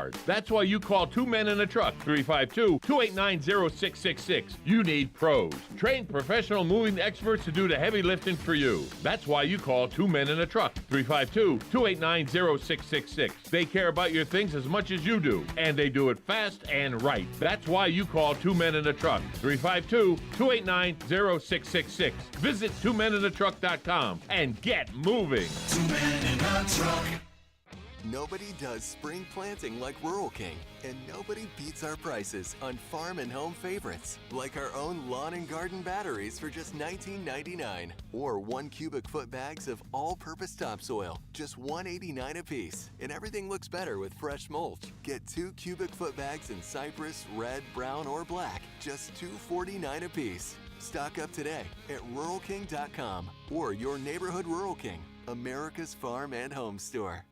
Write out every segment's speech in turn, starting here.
hard. That's why you call Two Men in a Truck, 352-289-0666. You need pros. Trained professional moving experts to do the heavy lifting for you. That's why you call Two Men in a Truck, 352-289-0666. They care about your things as much as you do, and they do it fast and right. That's why you call Two Men in a Truck, 352-289-0666. Visit twomeninatruck.com and get moving. 2 Men in a Truck. Nobody does spring planting like Rural King, and nobody beats our prices on farm and home favorites, like our own lawn and garden batteries for just $19.99, or 1 cubic foot bags of all-purpose topsoil, just $1.89 a piece, and everything looks better with fresh mulch. Get 2 cubic foot bags in cypress, red, brown, or black, just $2.49 a piece. Stock up today at ruralking.com or your neighborhood Rural King, America's farm and home store.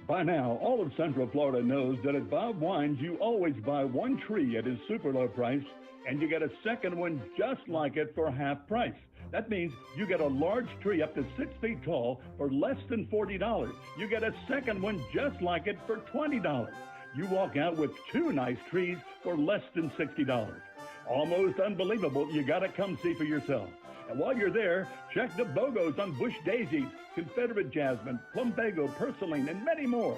By now, all of Central Florida knows that at Bob Wines, you always buy one tree at his super low price, and you get a second one just like it for half price. That means you get a large tree up to 6 feet tall for less than $40. You get a second one just like it for $20. You walk out with 2 nice trees for less than $60. Almost unbelievable. You gotta come see for yourself. And while you're there, check the BOGOs on bush daisies, Confederate jasmine, plumbago, purslane, and many more.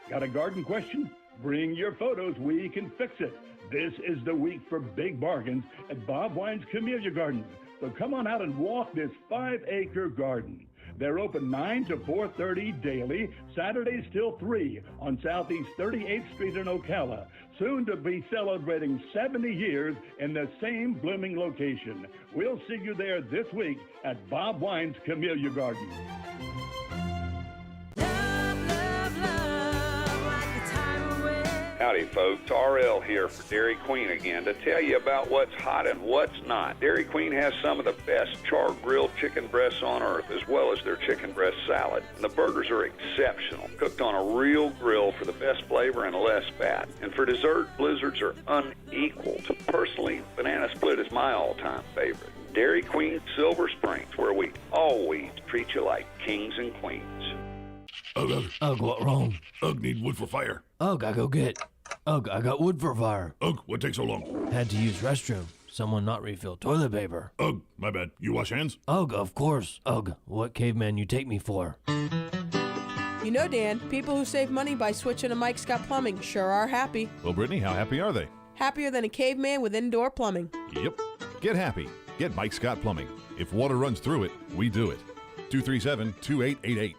Got a garden question? Bring your photos. We can fix it. This is the week for big bargains at Bob Wine's Camellia Gardens. So come on out and walk this 5-acre garden. They're open 9 to 4:30 daily, Saturdays till 3 on Southeast 38th Street in Ocala. Soon to be celebrating 70 years in the same blooming location. We'll see you there this week at Bob Wine's Camellia Garden. Howdy, folks. RL here for Dairy Queen again to tell you about what's hot and what's not. Dairy Queen has some of the best char-grilled chicken breasts on earth, as well as their chicken breast salad. And the burgers are exceptional, cooked on a real grill for the best flavor and less fat. And for dessert, blizzards are unequaled. Personally, banana split is my all-time favorite. Dairy Queen Silver Springs, where we always treat you like kings and queens. Ugh, what wrong? need wood for fire. I go get. I got wood for fire. What takes so long? Had to use restroom. Someone not refill toilet paper. My bad. You wash hands? Of course. What caveman you take me for? You know, Dan, people who save money by switching to Mike Scott Plumbing sure are happy. Well, Brittany, how happy are they? Happier than a caveman with indoor plumbing. Yep. Get happy. Get Mike Scott Plumbing. If water runs through it, we do it. 237-2888.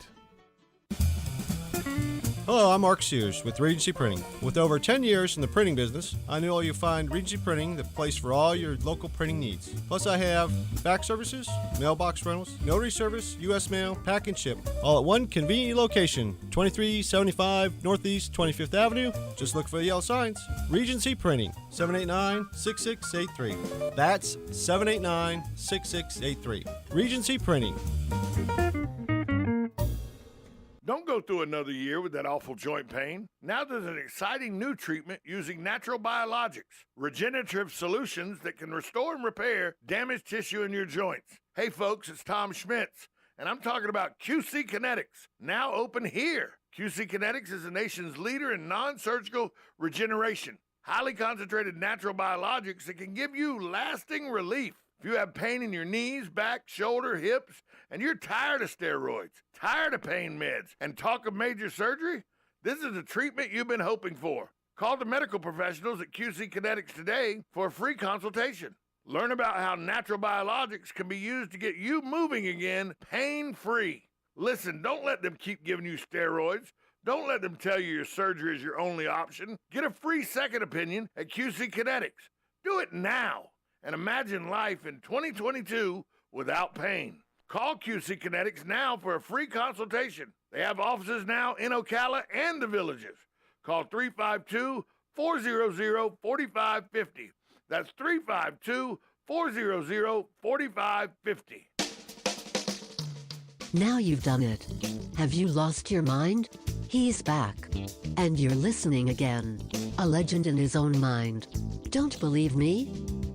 Hello, I'm Mark Sears with Regency Printing. With over 10 years in the printing business, I know you'll find Regency Printing the place for all your local printing needs. Plus, I have fax services, mailbox rentals, notary service, U.S. mail, pack and ship, all at one convenient location, 2375 Northeast 25th Avenue. Just look for the yellow signs. Regency Printing, 789-6683. That's 789-6683. Regency Printing. Don't go through another year with that awful joint pain. Now there's an exciting new treatment using natural biologics, regenerative solutions that can restore and repair damaged tissue in your joints. Hey folks, it's Tom Schmitz, and I'm talking about QC Kinetics, now open here. QC Kinetics is the nation's leader in non-surgical regeneration, highly concentrated natural biologics that can give you lasting relief. If you have pain in your knees, back, shoulder, hips, and you're tired of steroids, tired of pain meds, and talk of major surgery, this is the treatment you've been hoping for. Call the medical professionals at QC Kinetics today for a free consultation. Learn about how natural biologics can be used to get you moving again pain-free. Listen, don't let them keep giving you steroids. Don't let them tell you your surgery is your only option. Get a free second opinion at QC Kinetics. Do it now and imagine life in 2022 without pain. Call QC Kinetics now for a free consultation. They have offices now in Ocala and the Villages. Call 352-400-4550. That's 352-400-4550. Now you've done it. Have you lost your mind? He's back. And you're listening again. A legend in his own mind. Don't believe me?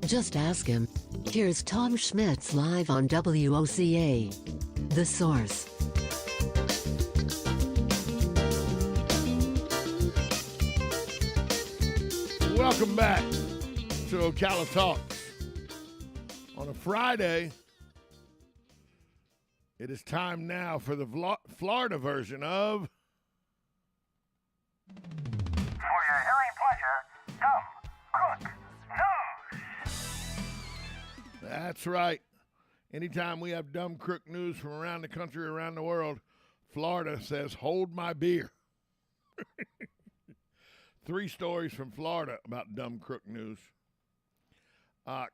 Just ask him. Here's Tom Schmitz live on WOCA. The Source. welcome back to Ocala Talks. On a Friday, it is time now for the Florida version of... For your hearing pleasure, Crook News. That's right. Anytime we have dumb crook news from around the country, around the world, Florida says, hold my beer. 3 stories from Florida about dumb crook news.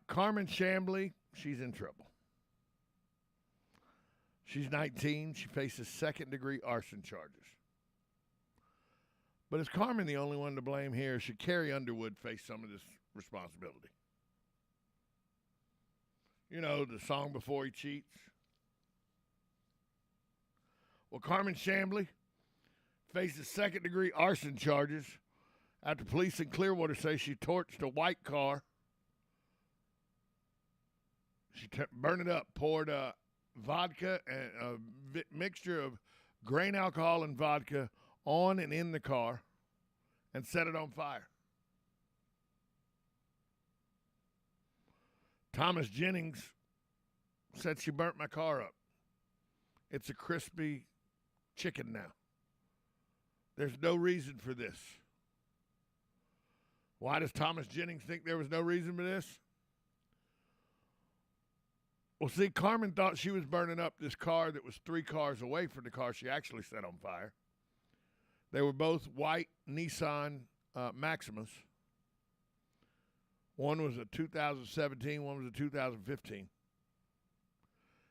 Carmen Chambly, she's in trouble. She's 19. She faces second-degree arson charges. But is Carmen the only one to blame here? Should Carrie Underwood face some of this responsibility? You know, the song Before He Cheats. Well, Carmen Chambly faces second-degree arson charges after police in Clearwater say she torched a white car. She burned it up, poured vodka and a mixture of grain alcohol and vodka on and in the car and set it on fire. Thomas Jennings said she burnt my car up. It's a crispy chicken now. There's no reason for this. Why does Thomas Jennings think there was no reason for this? Well, see, Carmen thought she was burning up this car that was 3 cars away from the car she actually set on fire. They were both white Nissan Maximas. One was a 2017, one was a 2015.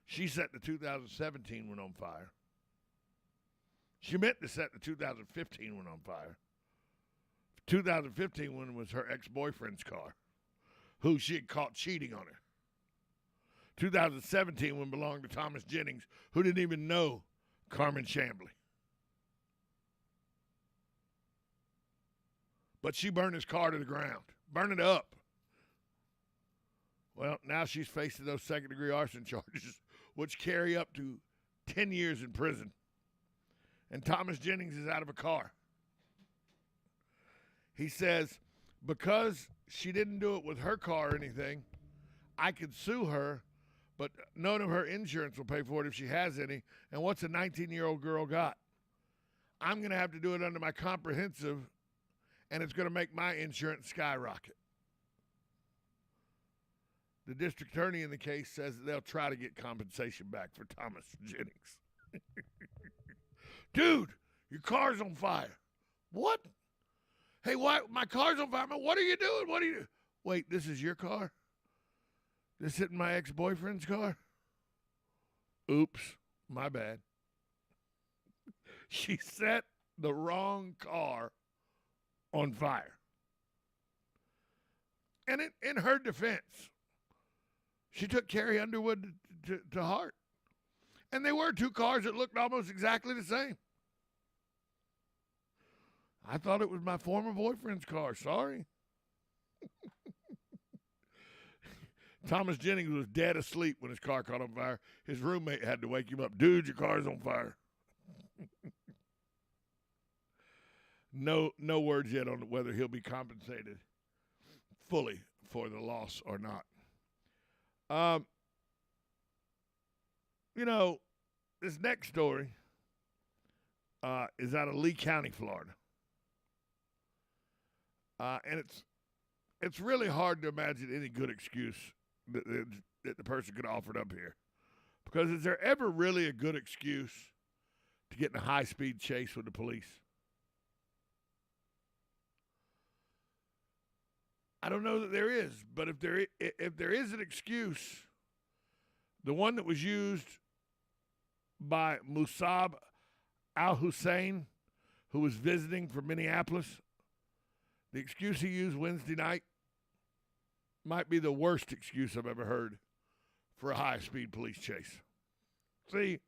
She set the 2017 one on fire. She meant to set the 2015 one on fire. 2015 one was her ex-boyfriend's car, who she had caught cheating on her. 2017 one belonged to Thomas Jennings, who didn't even know Carmen Chambly. But she burned his car to the ground, burned it up. Well, now she's facing those second-degree arson charges, which carry up to 10 years in prison. And Thomas Jennings is out of a car. He says, because she didn't do it with her car or anything, I could sue her, but none of her insurance will pay for it if she has any. And what's a 19-year-old girl got? I'm going to have to do it under my comprehensive, and it's going to make my insurance skyrocket. The district attorney in the case says that they'll try to get compensation back for Thomas Jennings. Dude, your car's on fire. What? Hey, why? My car's on fire. What are you doing? What are you? Wait, this is your car? This isn't my ex-boyfriend's car? Oops, my bad. She set the wrong car on fire. And in her defense, she took Carrie Underwood to heart. And they were 2 cars that looked almost exactly the same. I thought it was my former boyfriend's car. Sorry. Thomas Jennings was dead asleep when his car caught on fire. His roommate had to wake him up. Dude, your car's on fire. No words yet on whether he'll be compensated fully for the loss or not. You know, this next story is out of Lee County, Florida. And it's really hard to imagine any good excuse that the person could have offered up here. Because is there ever really a good excuse to get in a high-speed chase with the police? I don't know that there is, but if there is an excuse, the one that was used by Musab al-Hussein, who was visiting from Minneapolis, the excuse he used Wednesday night might be the worst excuse I've ever heard for a high-speed police chase. See,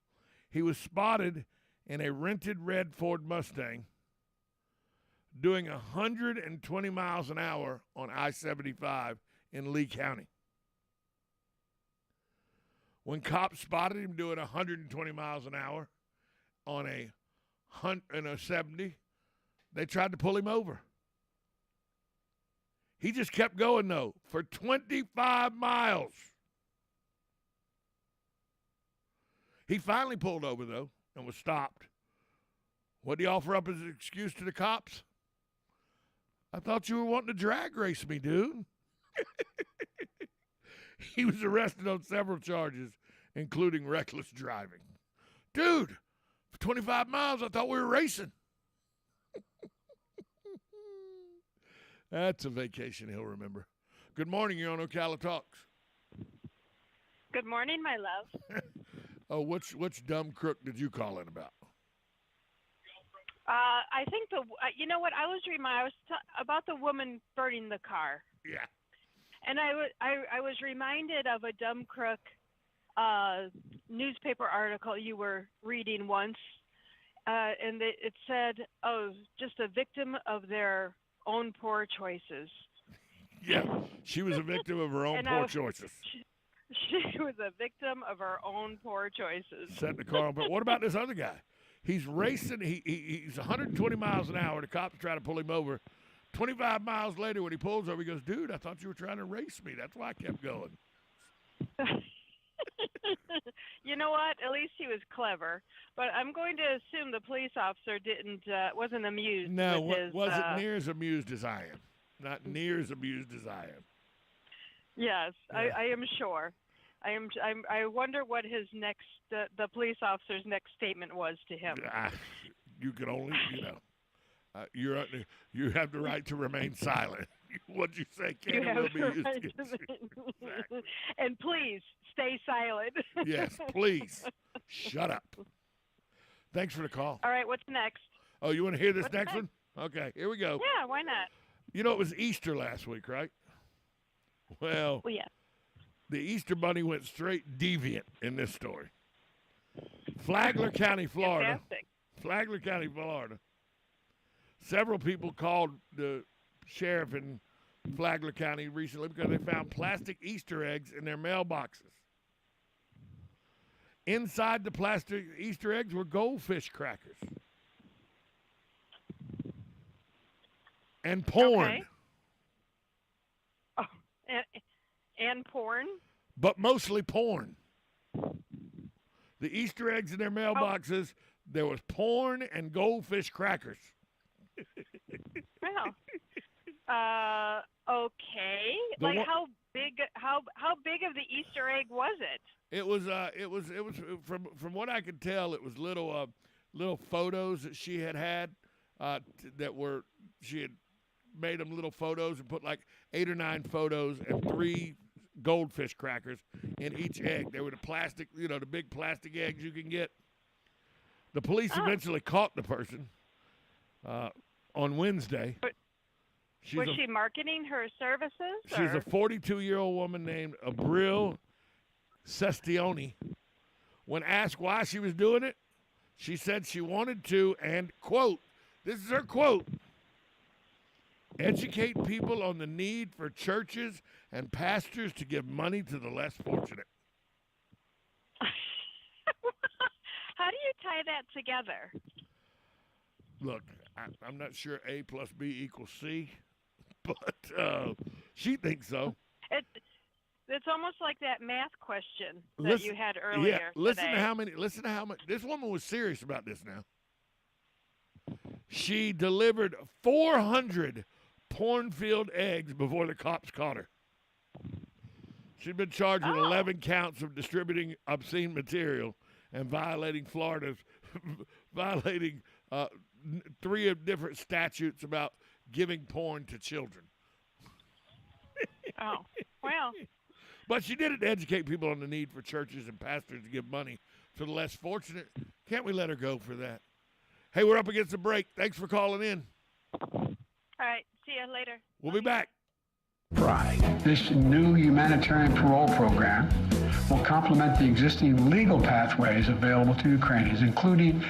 he was spotted in a rented red Ford Mustang doing 120 miles an hour on I-75 in Lee County. When cops spotted him doing 120 miles an hour on a 70, they tried to pull him over. He just kept going, though, for 25 miles. He finally pulled over, though, and was stopped. What did he offer up as an excuse to the cops? I thought you were wanting to drag race me, dude. He was arrested on several charges, including reckless driving. Dude, for 25 miles, I thought we were racing. That's a vacation he'll remember. Good morning. You're on Ocala Talks. Good morning, my love. Oh, which dumb crook did you call in about? I think you know what, I was about the woman burning the car. Yeah. And I was reminded of a dumb crook newspaper article you were reading once, and it said, "Oh, just a victim of their own poor choices." Yeah, she was a victim of her own poor choices. She was a victim of her own poor choices. Set the car on. But what about this other guy? He's racing. He's 120 miles an hour. The cops try to pull him over. 25 miles later, when he pulls over, he goes, "Dude, I thought you were trying to race me. That's why I kept going." You know what? At least he was clever. But I'm going to assume the police officer wasn't amused. No, with his, wasn't near as amused as I am. Not near as amused as I am. Yes, Yeah. I am sure. I wonder what his the police officer's next statement was to him. You can only, you have the right to remain silent. What'd you say? You Can't have will be the used right against to you. Exactly. And please stay silent. Yes, please. Shut up. Thanks for the call. All right, what's next? Oh, you want to hear this What's next one? Okay, here we go. Yeah, why not? You know, it was Easter last week, right? Well, yeah. The Easter Bunny went straight deviant in this story. Flagler County, Florida. Fantastic. Flagler County, Florida. Several people called the sheriff in Flagler County recently because they found plastic Easter eggs in their mailboxes. Inside the plastic Easter eggs were goldfish crackers. And porn. Okay. Oh, and porn? But mostly porn. The Easter eggs in their mailboxes, there was porn and goldfish crackers. Well, okay. How big of the Easter egg was it? It was from what I could tell, it was little photos that she had she had made them little photos and put like 8 or 9 photos and 3 goldfish crackers in each egg. They were the plastic, the big plastic eggs you can get. The police eventually caught the person on Wednesday. Was she marketing her services? She's a 42-year-old woman named Abril Sestioni. When asked why she was doing it, she said she wanted to, and, quote, this is her quote, educate people on the need for churches and pastors to give money to the less fortunate. How do you tie that together? Look, I'm not sure A plus B equals C, but she thinks so. It's almost like that math question that you had earlier. Yeah, listen today. to how much. This woman was serious about this now. She delivered 400 porn-filled eggs before the cops caught her. She'd been charged with 11 counts of distributing obscene material and violating 3 different statutes about giving porn to children. Oh, well. But she did it to educate people on the need for churches and pastors to give money to the less fortunate. Can't we let her go for that? Hey, we're up against the break. Thanks for calling in. All right. See you later. We'll be back. Right. This new humanitarian parole program will complement the existing legal pathways available to Ukrainians, including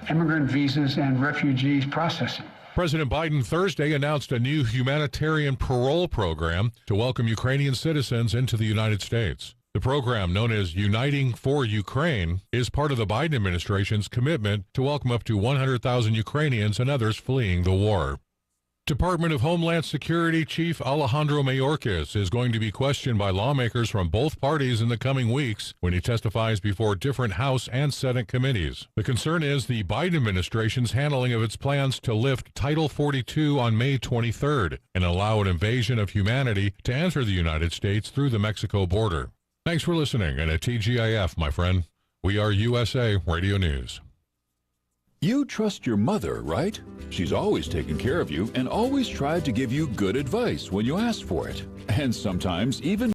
immigrant visas and refugees processing. President Biden Thursday announced a new humanitarian parole program to welcome Ukrainian citizens into the United States. The program, known as Uniting for Ukraine, is part of the Biden administration's commitment to welcome up to 100,000 Ukrainians and others fleeing the war. Department of Homeland Security Chief Alejandro Mayorkas is going to be questioned by lawmakers from both parties in the coming weeks when he testifies before different House and Senate committees. The concern is the Biden administration's handling of its plans to lift Title 42 on May 23rd and allow an invasion of humanity to enter the United States through the Mexico border. Thanks for listening, and at TGIF, my friend, we are USA Radio News. You trust your mother, right? She's always taken care of you and always tried to give you good advice when you asked for it. And sometimes even